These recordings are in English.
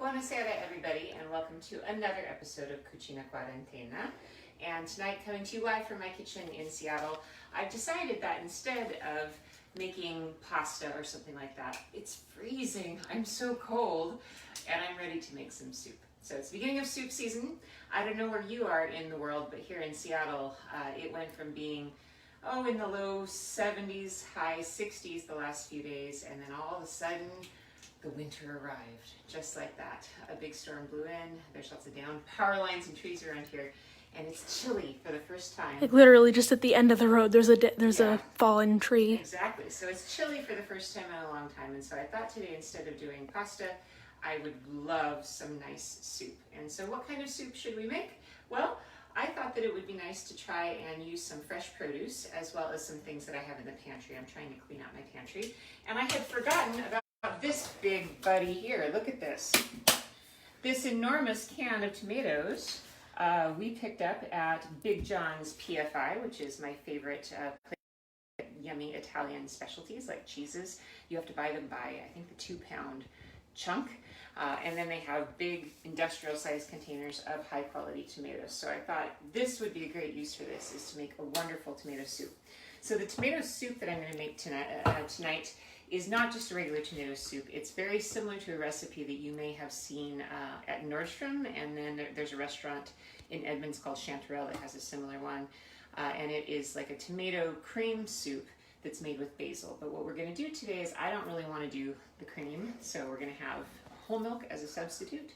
Buonasera, everybody, and welcome to another episode of Cucina, Quarantena. And tonight, coming to you live from my kitchen in Seattle, I've decided that instead of making pasta or something like that, it's freezing, I'm so cold, and I'm ready to make some soup. So it's the beginning of soup season. I don't know where you are in the world, but here in Seattle, it went from being in the low 70s, high 60s the last few days, and then all of a sudden, the winter arrived, just like that. A big storm blew in, there's lots of down power lines and trees around here, and it's chilly for the first time. Like literally just at the end of the road, there's a fallen tree. Exactly, so it's chilly for the first time in a long time, and so I thought today, instead of doing pasta, I would love some nice soup. And so what kind of soup should we make? Well, I thought that it would be nice to try and use some fresh produce, as well as some things that I have in the pantry. I'm trying to clean out my pantry, and I had forgotten about this big buddy here. Look at this. This enormous can of tomatoes we picked up at Big John's PFI, which is my favorite place. Yummy Italian specialties like cheeses. You have to buy them by, I think, the 2-pound chunk. And then they have big industrial sized containers of high quality tomatoes. So I thought this would be a great use for this, is to make a wonderful tomato soup. So the tomato soup that I'm going to make tonight is not just a regular tomato soup. It's very similar to a recipe that you may have seen at Nordstrom, and then there's a restaurant in Edmonds called Chanterelle that has a similar one, and it is like a tomato cream soup that's made with basil. But what we're going to do today is, I don't really want to do the cream, so we're going to have whole milk as a substitute,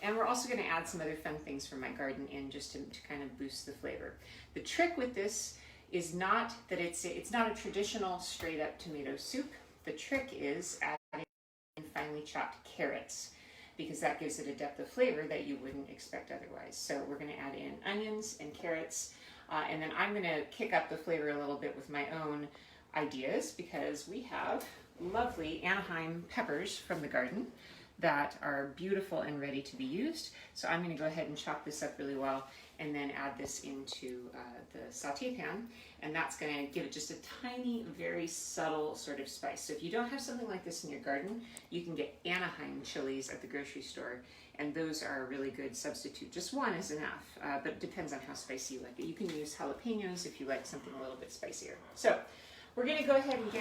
and we're also going to add some other fun things from my garden in, just to kind of boost the flavor. The trick with this is not that it's not a traditional straight up tomato soup. The trick is adding finely chopped carrots, because that gives it a depth of flavor that you wouldn't expect otherwise. So we're going to add in onions and carrots, and then I'm going to kick up the flavor a little bit with my own ideas, because we have lovely Anaheim peppers from the garden that are beautiful and ready to be used. So I'm going to go ahead and chop this up really well, and then add this into the saute pan, and that's going to give it just a tiny, very subtle sort of spice. So if you don't have something like this in your garden, you can get Anaheim chilies at the grocery store, and those are a really good substitute. Just one is enough, but it depends on how spicy you like it. You can use jalapenos if you like something a little bit spicier. So we're going to go ahead and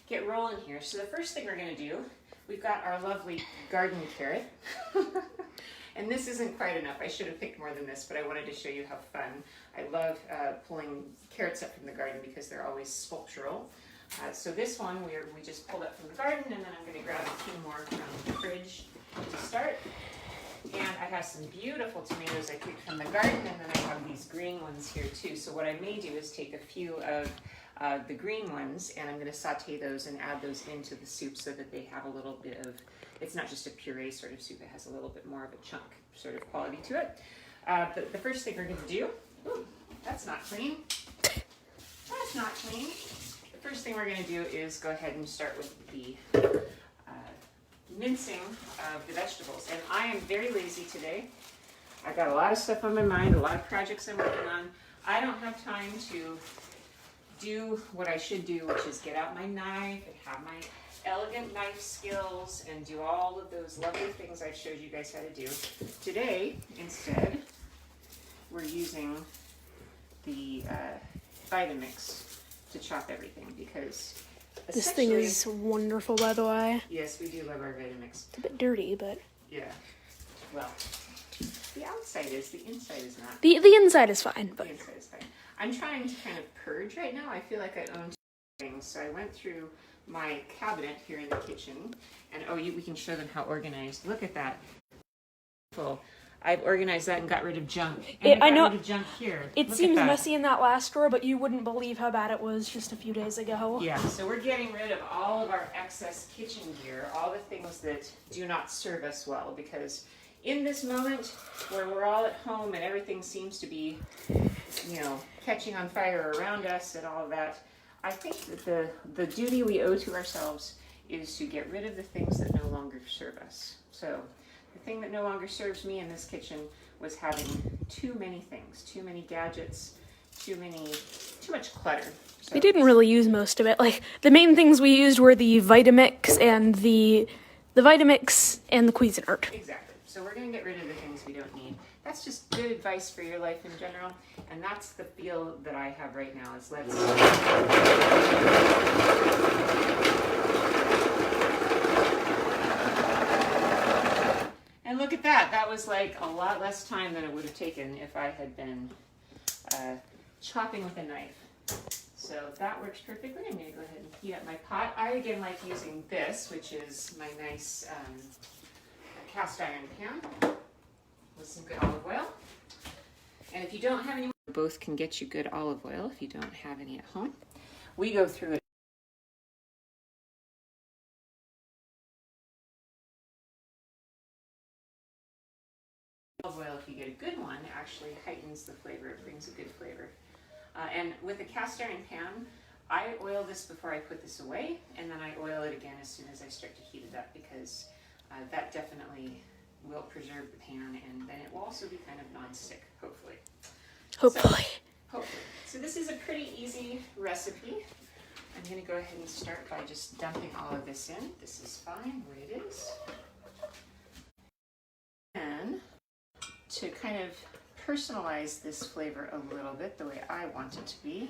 get rolling here. So the first thing we're going to do, we've got our lovely garden carrot. And this isn't quite enough. I should have picked more than this, but I wanted to show you how fun. I love pulling carrots up from the garden because they're always sculptural. So this one we just pulled up from the garden, and then I'm going to grab a few more from the fridge to start. And I have some beautiful tomatoes I picked from the garden, and then I have these green ones here too. So what I may do is take a few of the green ones, and I'm going to saute those and add those into the soup so that they have a little bit of, it's not just a puree sort of soup, it has a little bit more of a chunk sort of quality to it. But the first thing we're going to do, that's not clean. That's not clean. The first thing we're going to do is go ahead and start with the mincing of the vegetables. And I am very lazy today. I've got a lot of stuff on my mind, a lot of projects I'm working on. I don't have time to do what I should do, which is get out my knife and have my elegant knife skills and do all of those lovely things I showed you guys how to do. Today, instead, we're using the Vitamix to chop everything, because This thing is wonderful, by the way. Yes, we do love our Vitamix. It's a bit dirty, but Yeah. Well, the outside is, the inside is not. the inside is fine. But The inside is fine. I'm trying to kind of purge right now. I feel like I own two things. So I went through my cabinet here in the kitchen, and we can show them how organized. Look at that. Cool. I've organized that and got rid of junk. And I got rid of junk here. It seems messy in that last drawer, but you wouldn't believe how bad it was just a few days ago. Yeah, so we're getting rid of all of our excess kitchen gear, all the things that do not serve us well, because in this moment where we're all at home and everything seems to be, catching on fire around us and all of that, I think that the duty we owe to ourselves is to get rid of the things that no longer serve us. So the thing that no longer serves me in this kitchen was having too many things, too many gadgets, too much clutter. So We didn't really use most of it. Like, the main things we used were the Vitamix and the the Vitamix and the Cuisinart. Exactly. So we're going to get rid of the things we don't need. That's just good advice for your life in general. And that's the feel that I have right now is let's... And look at that. That was like a lot less time than it would have taken if I had been chopping with a knife. So that works perfectly. I'm going to go ahead and heat up my pot. I again like using this, which is my nice cast iron pan with some good olive oil. And if you don't have any, both can get you good olive oil if you don't have any at home. We go through it. Olive oil, if you get a good one, actually heightens the flavor. It brings a good flavor. And with a cast iron pan, I oil this before I put this away, and then I oil it again as soon as I start to heat it up, because that definitely will preserve the pan, and then it will also be kind of non-stick, hopefully. Hopefully. So this is a pretty easy recipe. I'm going to go ahead and start by just dumping all of this in. This is fine where it is. And to kind of personalize this flavor a little bit the way I want it to be,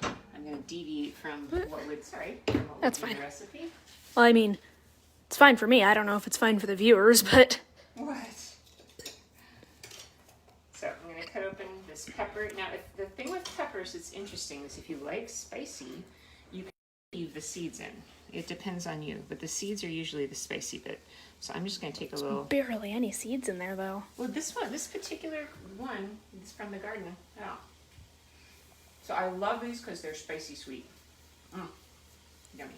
I'm going to deviate from what would, That's be fine. the recipe. Well, I mean, it's fine for me. I don't know if it's fine for the viewers, but... What? So I'm going to cut open this pepper. Now, the thing with peppers that's interesting is if you like spicy, you can leave the seeds in. It depends on you, but the seeds are usually the spicy bit. So I'm just going to take a little... Barely any seeds in there, though. Well, this particular one is from the garden. Oh. So I love these because they're spicy sweet. Yummy.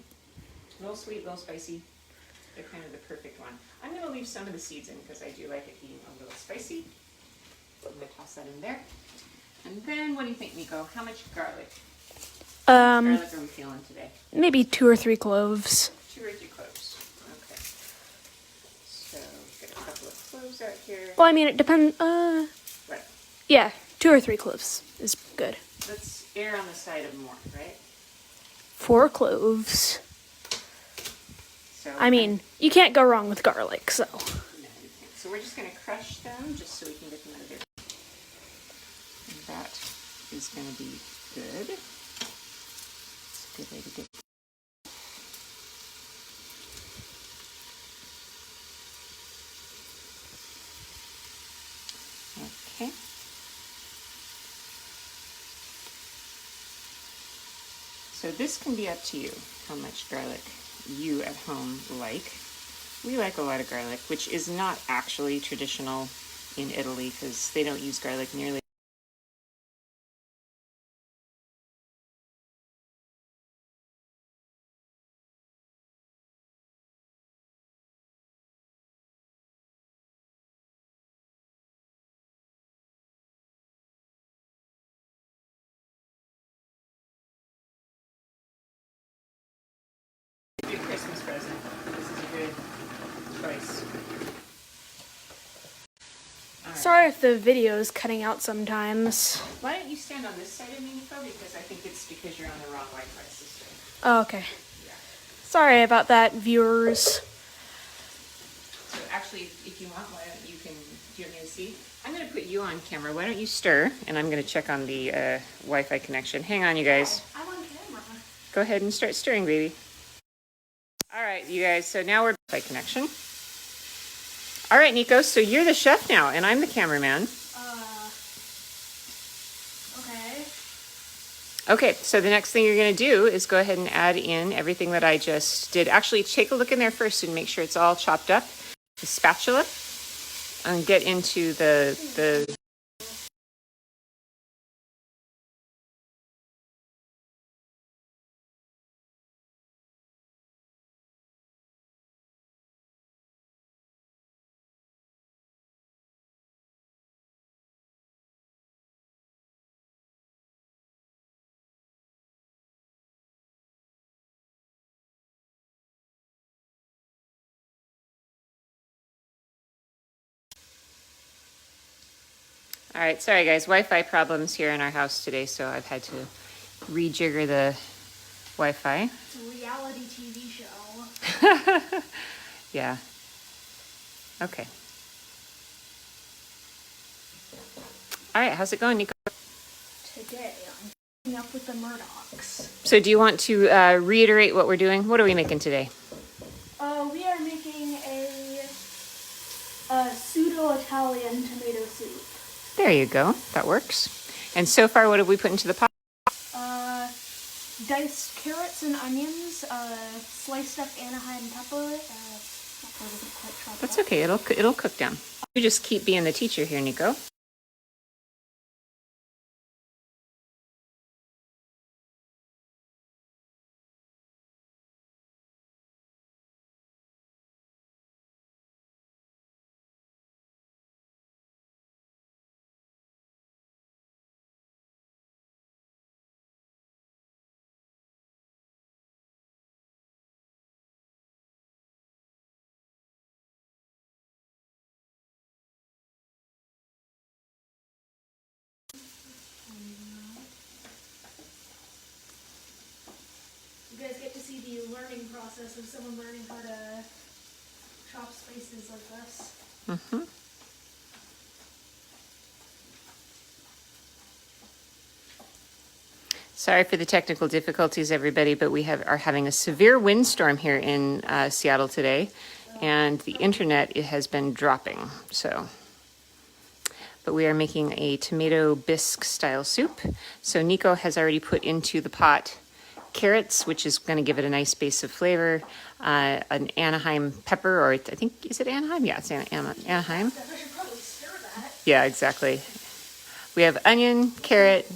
A little sweet, a little spicy. They're kind of the perfect one. I'm going to leave some of the seeds in because I do like it being a little spicy. I'm going to toss that in there. And then, what do you think, Nico? How much garlic? Garlic are we feeling today? Maybe 2 or 3 cloves. 2 or 3 cloves. Okay. So, get a couple of cloves out here. Well, I mean, it depends. What? Yeah, 2 or 3 cloves is good. Let's err on the side of more, right? 4 cloves. So, I mean, you can't go wrong with garlic, so. No, you can't. So we're just going to crush them just so we can get them out of there. And that is going to be good. It's a good way to get. Okay. So this can be up to you, how much garlic you at home like. We like a lot of garlic, which is not actually traditional in Italy because they don't use garlic nearly. Good Christmas present. This is a good choice. Right. Sorry if the video is cutting out sometimes. Why don't you stand on this side of me, Nico? Because I think it's because you're on the wrong Wi-Fi system. Oh, okay. Yeah. Sorry about that, viewers. So actually, if you want, why don't you can, do you want me to see? I'm going to put you on camera. Why don't you stir? And I'm going to check on the Wi-Fi connection. Hang on, you guys. I'm on camera. Go ahead and start stirring, baby. All right, you guys. So now we're Wi-Fi connection. All right, Nico. So you're the chef now, and I'm the cameraman. Okay. Okay, so the next thing you're going to do is go ahead and add in everything that I just did. Actually, take a look in there first and make sure it's all chopped up. The spatula, and get into the All right, sorry guys, Wi-Fi problems here in our house today, so I've had to rejigger the Wi-Fi. It's a reality TV show. Yeah. Okay. All right, how's it going, Nico? Today I'm coming up with the Murdochs. So do you want to reiterate what we're doing? What are we making today? We are making a pseudo-Italian tomato soup. There you go. That works. And so far, what have we put into the pot? Diced carrots and onions, sliced up Anaheim pepper. That's okay. It'll cook down. You just keep being the teacher here, Nico. You guys get to see the learning process of someone learning how to chop spices like this. Mm-hmm. Sorry for the technical difficulties, everybody, but we are having a severe windstorm here in Seattle today, and the internet has been dropping. But we are making a tomato bisque style soup. So Nico has already put into the pot carrots, which is going to give it a nice base of flavor, an Anaheim pepper, or I think, is it Anaheim? Yeah, it's Anaheim. I should probably stir that. Yeah, exactly. We have onion, carrot,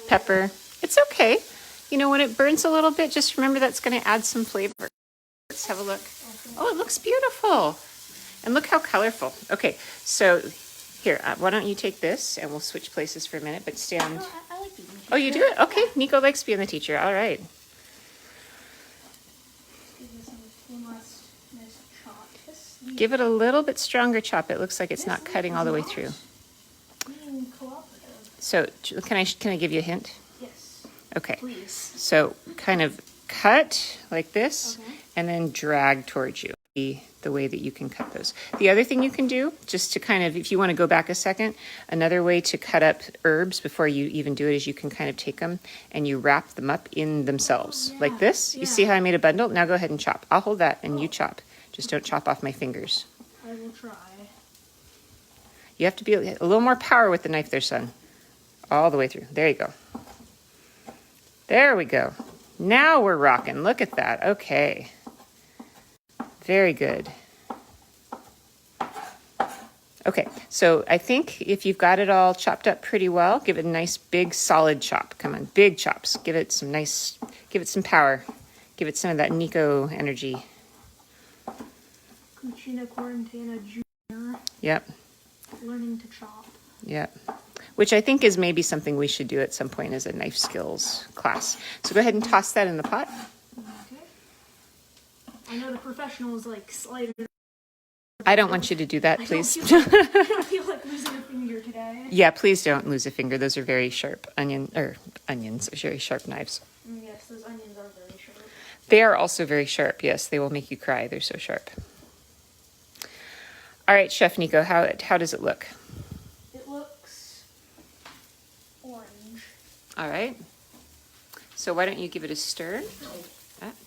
pepper. It's okay. You know, when it burns a little bit, just remember that's going to add some flavor. Let's have a look. Oh, it looks beautiful. And look how colorful. Okay, so here, why don't you take this and we'll switch places for a minute, but stay on. No, I like being the teacher. Oh, you do it? Okay, Nico likes being the teacher. All right. Give it a little bit stronger chop. It looks like it's not cutting all the way through. So can I give you a hint? Yes. Okay. Please. So kind of cut like this, Okay. and then drag towards you. The way that you can cut those. The other thing you can do, just to kind of, if you want to go back a second, another way to cut up herbs before you even do it is you can kind of take them and you wrap them up in themselves, like this. You see how I made a bundle? Now go ahead and chop. I'll hold that and you chop. Just don't chop off my fingers. I will try. You have to be a little more power with the knife there, son. All the way through. There you go. There we go. Now we're rocking. Look at that. Okay. Very good. Okay, so I think if you've got it all chopped up pretty well, give it a nice big solid chop. Come on, big chops. Give it some power. Give it some of that Nico energy. Cucina, Quarantena, Junior. Yep. Learning to chop. Yep. Which I think is maybe something we should do at some point as a knife skills class. So go ahead and toss that in the pot. Okay. I know the professionals like slider. I don't want you to do that, please. I don't feel like losing a finger today. Yeah, please don't lose a finger. Those are very sharp onions, very sharp knives. Yes, those onions are very sharp. They are also very sharp. Yes, they will make you cry. They're so sharp. All right, Chef Nico, how does it look? It looks orange. All right. So why don't you give it a stir?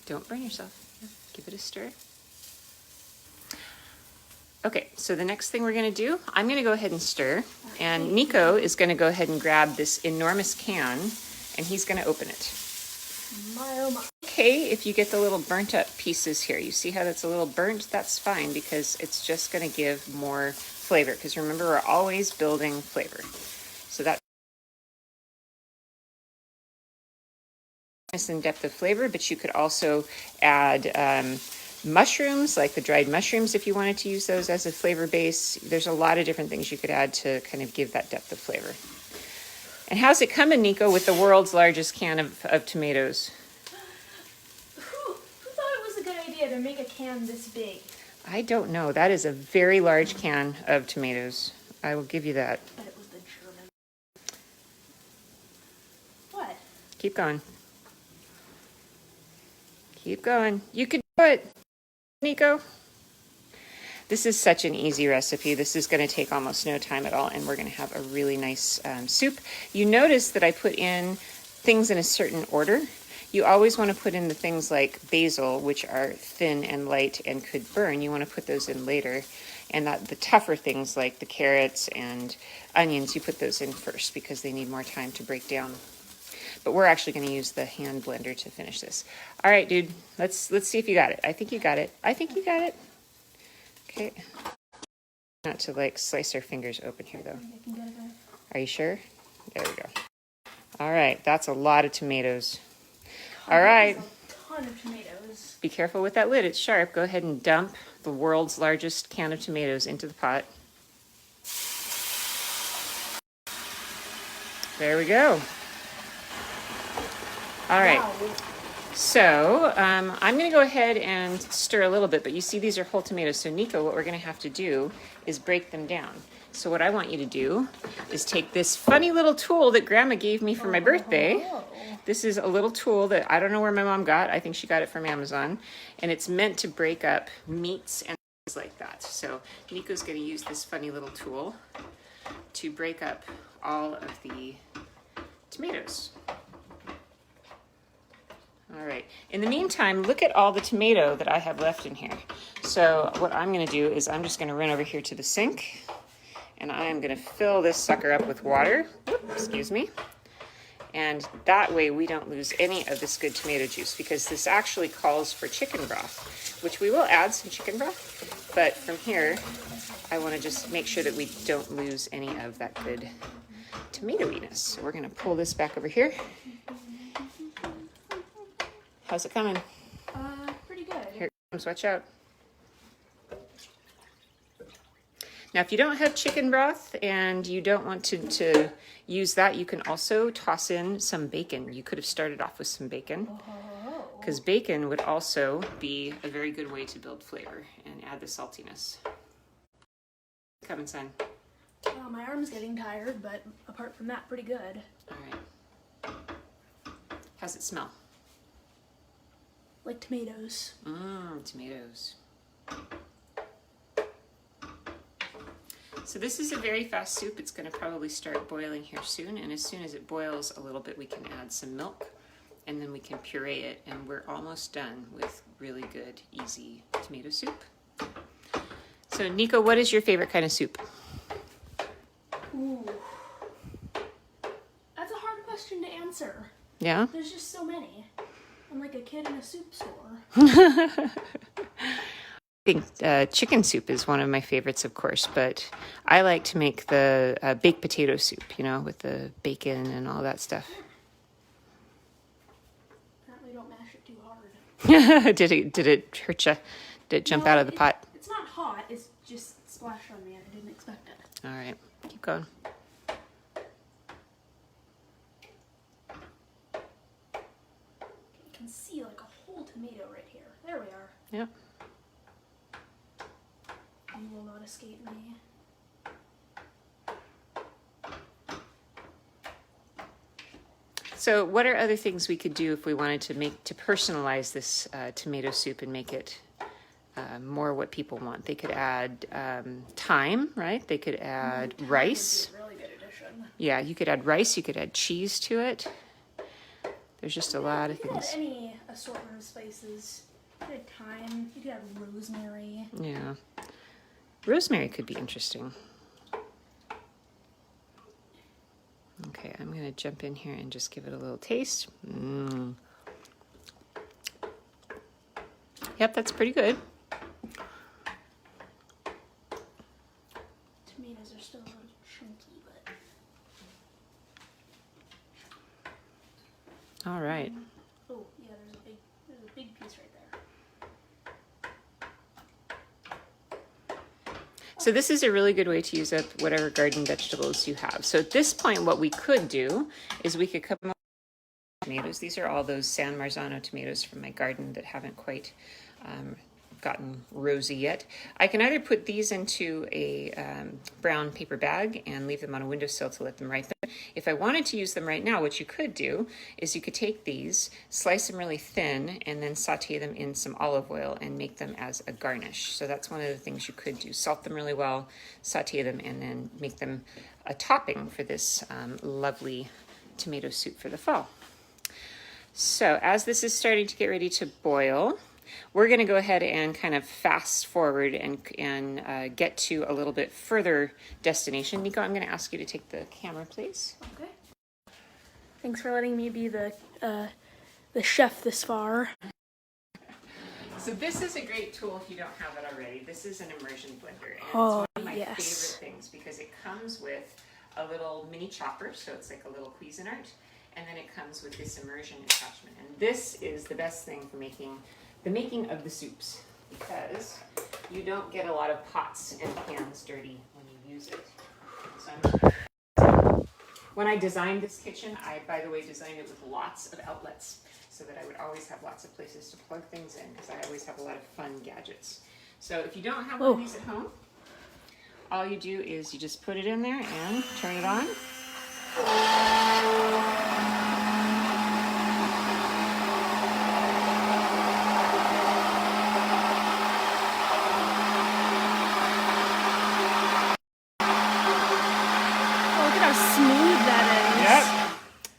Don't burn yourself. Give it a stir. Okay, so the next thing we're going to do, I'm going to go ahead and stir, and Nico is going to go ahead and grab this enormous can, and he's going to open it. My oh my. Okay, if you get the little burnt up pieces here, you see how that's a little burnt? That's fine because it's just going to give more flavor, because remember, we're always building flavor. So that's in depth of flavor, but you could also add mushrooms, like the dried mushrooms, if you wanted to use those as a flavor base. There's a lot of different things you could add to kind of give that depth of flavor. And how's it coming, Nico, with the world's largest can of tomatoes? Who thought it was a good idea to make a can this big? I don't know. That is a very large can of tomatoes. I will give you that. But it was the German. What? Keep going. Keep going. You can do it, Nico. This is such an easy recipe. This is going to take almost no time at all, and we're going to have a really nice soup. You notice that I put in things in a certain order. You always want to put in the things like basil, which are thin and light and could burn. You want to put those in later. And the tougher things like the carrots and onions, you put those in first because they need more time to break down. But we're actually going to use the hand blender to finish this. All right, dude, let's see if you got it. I think you got it. I think you got it. Okay. Not to like slice our fingers open here though. Are you sure? There we go. All right, that's a lot of tomatoes. All right. A ton of tomatoes. Be careful with that lid, it's sharp. Go ahead and dump the world's largest can of tomatoes into the pot. There we go. All right. Wow. So I'm going to go ahead and stir a little bit, but you see these are whole tomatoes. So Nico, what we're going to have to do is break them down. So what I want you to do is take this funny little tool that Grandma gave me for my birthday. This is a little tool that I don't know where my mom got. I think she got it from Amazon. And it's meant to break up meats and things like that. So Nico's going to use this funny little tool to break up all of the tomatoes. All right. In the meantime, look at all the tomato that I have left in here. So what I'm going to do is I'm just going to run over here to the sink, and I am going to fill this sucker up with water. Excuse me. And that way we don't lose any of this good tomato juice, because this actually calls for chicken broth, which we will add some chicken broth. But from here, I want to just make sure that we don't lose any of that good tomatoiness. So we're going to pull this back over here. How's it coming? Pretty good. Here it comes, watch out. Now, if you don't have chicken broth and you don't want to use that, you can also toss in some bacon. You could have started off with some bacon, because bacon would also be a very good way to build flavor and add the saltiness. Coming, son. My arm's getting tired, but apart from that, pretty good. All right. How's it smell? Like tomatoes. Tomatoes. So this is a very fast soup. It's going to probably start boiling here soon, and as soon as it boils a little bit, we can add some milk, and then we can puree it, and we're almost done with really good, easy tomato soup. So Nico, what is your favorite kind of soup? Ooh. That's a hard question to answer. Yeah? There's just so many. I'm like a kid in a soup store. I think chicken soup is one of my favorites, of course, but I like to make the baked potato soup, you know, with the bacon and all that stuff. Apparently don't mash it too hard. Did it hurt you? Did it jump out of the pot? It's not hot, it's just splashed on me and I didn't expect it. All right, keep going. You can see like a whole tomato right here. There we are. Yep. You will not escape me. So what are other things we could do if we wanted to personalize this tomato soup and make it more what people want? They could add thyme, right? They could add rice. Would be a really good addition. Yeah, you could add rice. You could add cheese to it. There's just a lot of You could things. add any assortment of spices. You could add thyme. You could add rosemary. Yeah. Rosemary could be interesting. Okay, I'm going to jump in here and just give it a little taste. Yep, that's pretty good. Tomatoes are still a little chunky, but... All right. Oh, yeah, there's a big piece right there. So this is a really good way to use up whatever garden vegetables you have. So at this point, what we could do is we could come up with tomatoes. These are all those San Marzano tomatoes from my garden that haven't quite gotten rosy yet. I can either put these into a brown paper bag and leave them on a windowsill to let them ripen. If I wanted to use them right now, what you could do is you could take these, slice them really thin, and then saute them in some olive oil and make them as a garnish. So that's one of the things you could do. Salt them really well, saute them, and then make them a topping for this lovely tomato soup for the fall. So as this is starting to get ready to boil, we're going to go ahead and kind of fast forward and get to a little bit further destination. Nico, I'm going to ask you to take the camera, please. Okay. Thanks for letting me be the chef this far. So this is a great tool if you don't have it already. This is an immersion blender, and it's Oh, one of my yes. favorite things because it comes with a little mini chopper, so it's like a little Cuisinart, and then it comes with this immersion attachment. And this is the best thing for the making of the soups, because you don't get a lot of pots and pans dirty when you use it. So when I designed this kitchen, I, by the way, designed it with lots of outlets so that I would always have lots of places to plug things in, because I always have a lot of fun gadgets. So if you don't have one of these at home, all you do is you just put it in there and turn it on.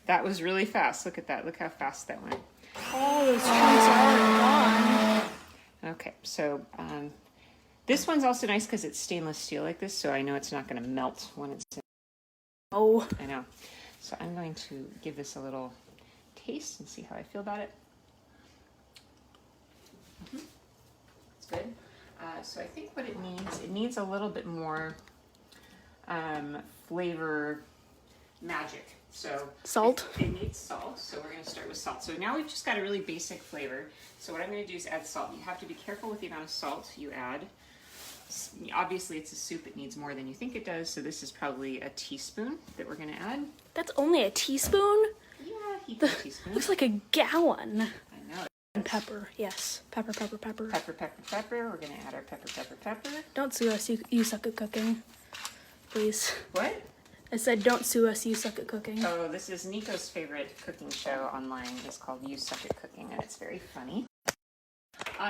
That was really fast. Look at that. Look how fast that went. Oh, those chunks are gone. Okay, so this one's also nice because it's stainless steel like this, so I know it's not going to melt when it's in. Oh. I know. So I'm going to give this a little taste and see how I feel about it. It's good. So I think what it needs a little bit more flavor magic. So salt? It needs salt, so we're going to start with salt. So now we've just got a really basic flavor. So what I'm going to do is add salt. You have to be careful with the amount of salt you add. Obviously it's a soup, it needs more than you think it does, so this is probably a teaspoon that we're going to add. That's only a teaspoon? Yeah, a teaspoon. Looks like a gallon. I know. And pepper, yes. Pepper. Pepper. We're going to add our pepper. Don't sue us, you suck at cooking. Please. What? I said don't sue us, you suck at cooking. Oh, this is Nico's favorite cooking show online. It's called You Suck at Cooking, and it's very funny.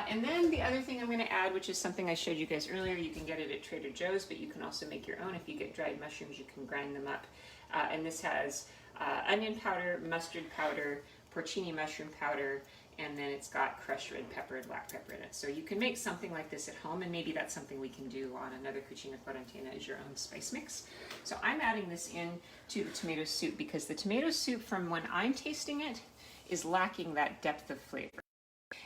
And then the other thing I'm going to add, which is something I showed you guys earlier, you can get it at Trader Joe's, but you can also make your own. If you get dried mushrooms, you can grind them up. And this has onion powder, mustard powder, porcini mushroom powder, and then it's got crushed red pepper and black pepper in it. So you can make something like this at home, and maybe that's something we can do on another Cucina Quarantena, is your own spice mix. So I'm adding this in to the tomato soup because the tomato soup, from when I'm tasting it, is lacking that depth of flavor.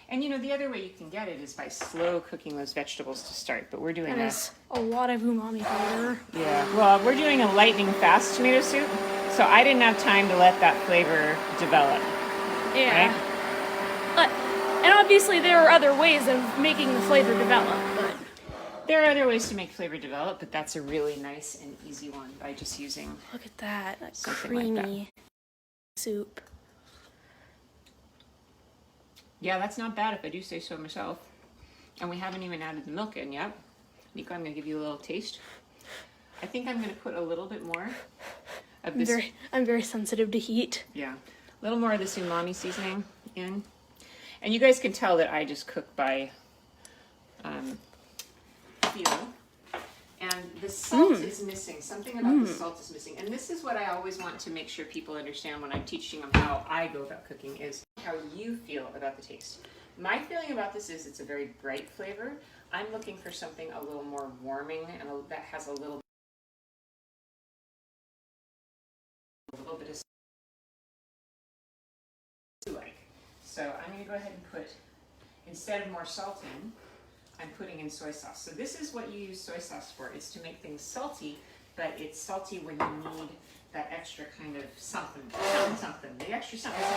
And you know, the other way you can get it is by slow cooking those vegetables to start, but we're doing That is a lot of umami flavor. Yeah, well, we're doing a lightning fast tomato soup, so I didn't have time to let that flavor develop. Yeah. Right? And obviously there are other ways of making the flavor develop, but there are other ways to make flavor develop, but that's a really nice and easy one by just using. Look at that something creamy like soup. Yeah, that's not bad if I do say so myself. And we haven't even added the milk in yet. Nico, I'm going to give you a little taste. I think I'm going to put a little bit more of this. I'm very sensitive to heat. Yeah, a little more of this umami seasoning in. And you guys can tell that I just cook by feel. And the salt is missing. Something about the salt is missing. And this is what I always want to make sure people understand when I'm teaching them how I go about cooking, is how you feel about the taste. My feeling about this is it's a very bright flavor. I'm looking for something a little more warming and that has a little bit of like. So I'm going to go ahead and put, instead of more salt in, I'm putting in soy sauce. So this is what you use soy sauce for. It's to make things salty, but it's salty when you need that extra kind of something, the extra something. All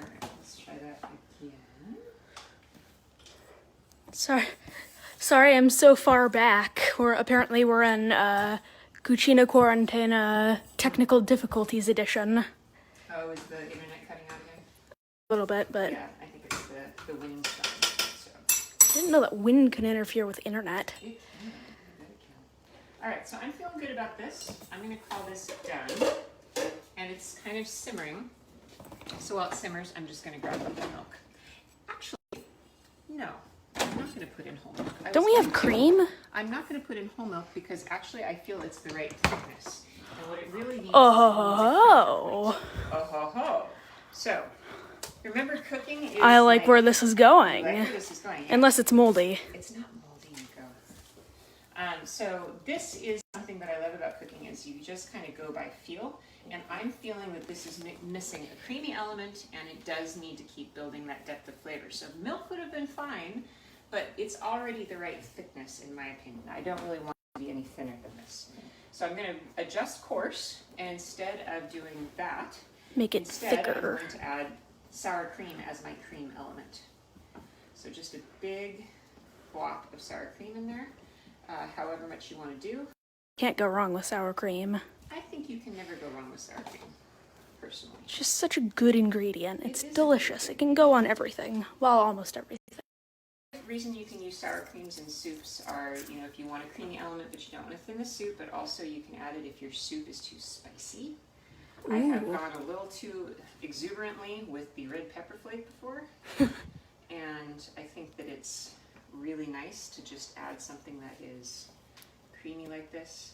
right, let's try that again. Sorry, I'm so far back. We're in Cucina Quarantena Technical Difficulties Edition. Oh, is the internet cutting out again? A little bit, but yeah, I think it's the winning stuff. didn't know that wind could interfere with internet. It can. I bet it can. All right, so I'm feeling good about this. I'm going to call this done. And it's kind of simmering. So while it simmers, I'm just going to grab up the milk. Actually, no. I'm not going to put in whole milk. Don't we have cream? I'm not going to put in whole milk because actually I feel it's the right thickness. And what it really needs Oh. So, remember cooking is I like where this is going. I like where this is going. Yeah. Unless it's moldy. It's not moldy, Nico. So this is something that I love about cooking is you just kind of go by feel. And I'm feeling that this is missing a creamy element and it does need to keep building that depth of flavor. So milk would have been fine, but it's already the right thickness in my opinion. I don't really want it to be any thinner than this. So I'm going to adjust course, and instead of doing that, make it thicker. I'm going to add sour cream as my cream element. So just a big block of sour cream in there, however much you want to do. Can't go wrong with sour cream. I think you can never go wrong with sour cream, personally. It's just such a good ingredient. It's delicious. It can go on everything. Well, almost everything. The reason you can use sour creams in soups are, you know, if you want a creamy element but you don't want to thin the soup, but also you can add it if your soup is too spicy. Ooh. I have gone a little too exuberantly with the red pepper flake before, and I think that it's really nice to just add something that is creamy like this,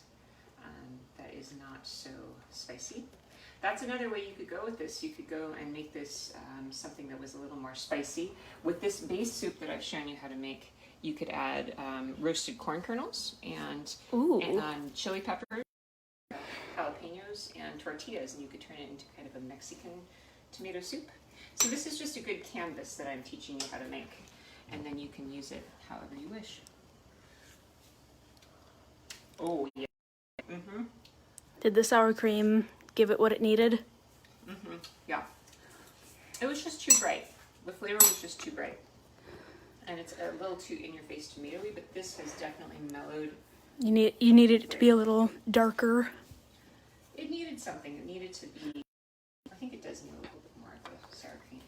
that is not so spicy. That's another way you could go with this. You could go and make this something that was a little more spicy. With this base soup that I've shown you how to make, you could add roasted corn kernels and chili peppers, jalapenos, and tortillas, and you could turn it into kind of a Mexican tomato soup. So this is just a good canvas that I'm teaching you how to make, and then you can use it however you wish. Oh, yeah. Mm-hmm. Did the sour cream give it what it needed? Mm-hmm. Yeah. It was just too bright. The flavor was just too bright. And it's a little too in-your-face tomatoey, but this has definitely mellowed. You needed it to be a little darker. It needed something. It needed to be, I think it does need a little bit more of the sour cream.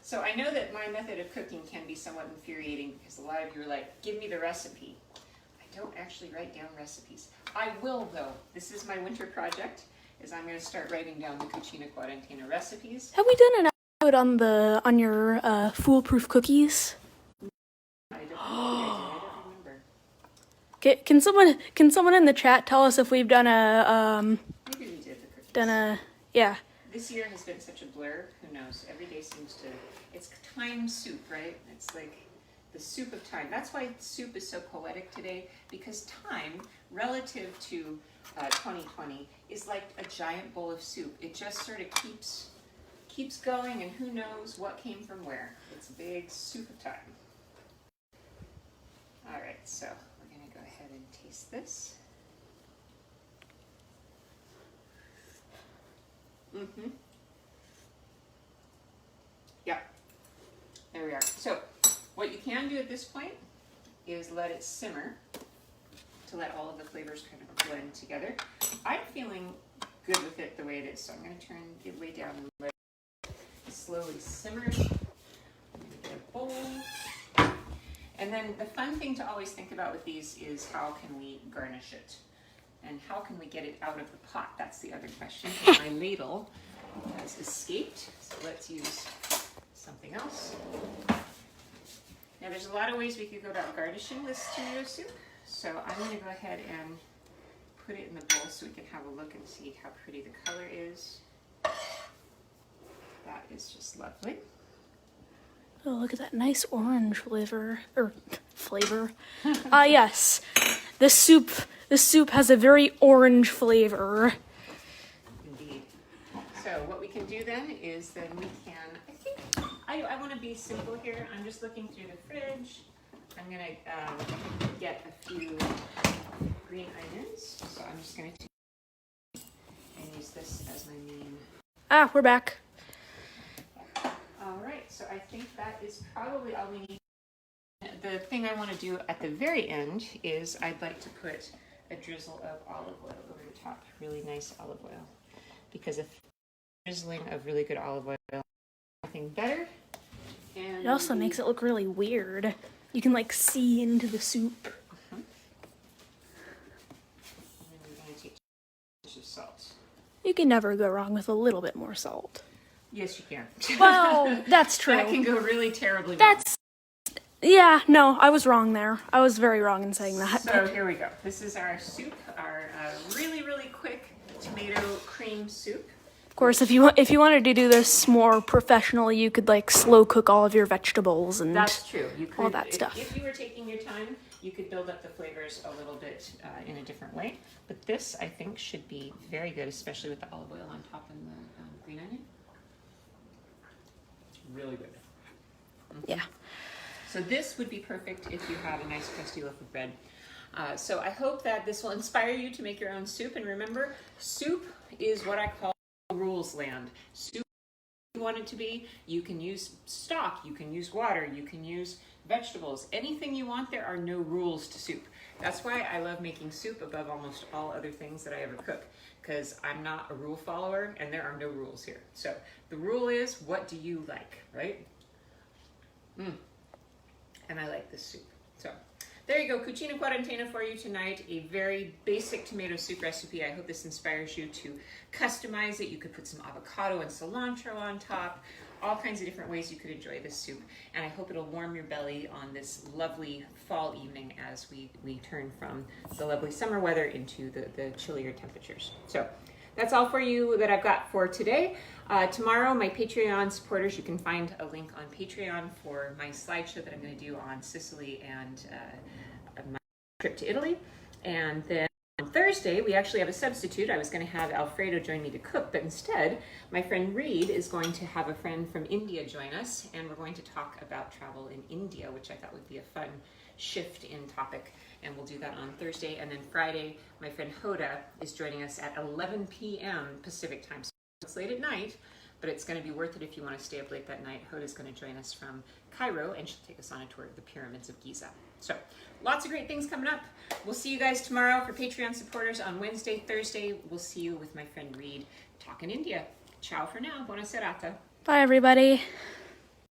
So I know that my method of cooking can be somewhat infuriating because a lot of you are like, give me the recipe. I don't actually write down recipes. I will though. This is my winter project. Is I'm going to start writing down the Cucina Quarantena recipes. Have we done an episode on your foolproof cookies? I don't remember. Can someone in the chat tell us if we've done maybe we did the cookies. Yeah. This year has been such a blur. Who knows? Every day seems to. It's time soup, right? It's like the soup of time. That's why soup is so poetic today, because time relative to 2020 is like a giant bowl of soup. It just sort of keeps going, and who knows what came from where. It's a big soup of time. All right, so we're going to go ahead and taste this. Mm-hmm. Yeah, there we are. So what you can do at this point is let it simmer to let all of the flavors kind of blend together. I'm feeling good with it the way it is, so I'm going to turn it way down and let it slowly simmer. I'm going to get a bowl. And then the fun thing to always think about with these is how can we garnish it? And how can we get it out of the pot? That's the other question. My ladle has escaped, so let's use something else. Now there's a lot of ways we could go about garnishing this tomato soup. So I'm going to go ahead and put it in the bowl so we can have a look and see how pretty the color is. That is just lovely. Oh, look at that nice orange flavor. Yes. This soup has a very orange flavor. Indeed. So what we can do then is then we can, I want to be simple here. I'm just looking through the fridge. I'm going to get a few green onions. So I'm just going to use this as my main. We're back. All right, so I think that is probably all we need. The thing I want to do at the very end is I'd like to put a drizzle of olive oil over the top. Really nice olive oil. Because a drizzling of really good olive oil, nothing better. And it also makes it look really weird. You can like see into the soup. And then we're going to take 2 pinches of salt. You can never go wrong with a little bit more salt. Yes, you can. Well, that's true. That can go really terribly wrong. That's, yeah, no, I was wrong there. I was very wrong in saying that. So here we go. This is our soup, our really, really quick tomato cream soup. Of course, if you wanted to do this more professionally, you could like slow cook all of your vegetables and That's true. You could, all that stuff. If you were taking your time, you could build up the flavors a little bit in a different way. But this, I think, should be very good, especially with the olive oil on top and the green onion. It's really good. Yeah. So this would be perfect if you had a nice crusty loaf of bread. So I hope that this will inspire you to make your own soup. And remember, soup is what I call rules land. Soup, if you want it to be, you can use stock, you can use water, you can use vegetables. Anything you want, there are no rules to soup. That's why I love making soup above almost all other things that I ever cook, because I'm not a rule follower and there are no rules here. So the rule is, what do you like, right? And I like this soup. So there you go, Cucina Quarantena for you tonight. A very basic tomato soup recipe. I hope this inspires you to customize it. You could put some avocado and cilantro on top. All kinds of different ways you could enjoy this soup. And I hope it'll warm your belly on this lovely fall evening as we turn from the lovely summer weather into the chillier temperatures. So that's all for you that I've got for today. Tomorrow, my Patreon supporters, you can find a link on Patreon for my slideshow that I'm going to do on Sicily and my trip to Italy. And then on Thursday, we actually have a substitute. I was going to have Alfredo join me to cook, but instead, my friend Reed is going to have a friend from India join us, and we're going to talk about travel in India, which I thought would be a fun shift in topic. And we'll do that on Thursday. And then Friday, my friend Hoda is joining us at 11 p.m. Pacific time. So it's late at night, but it's going to be worth it if you want to stay up late that night. Hoda's going to join us from Cairo, and she'll take us on a tour of the pyramids of Giza. So lots of great things coming up. We'll see you guys tomorrow for Patreon supporters on Wednesday. Thursday, we'll see you with my friend Reed talking India. Ciao for now. Buona serata. Bye, everybody.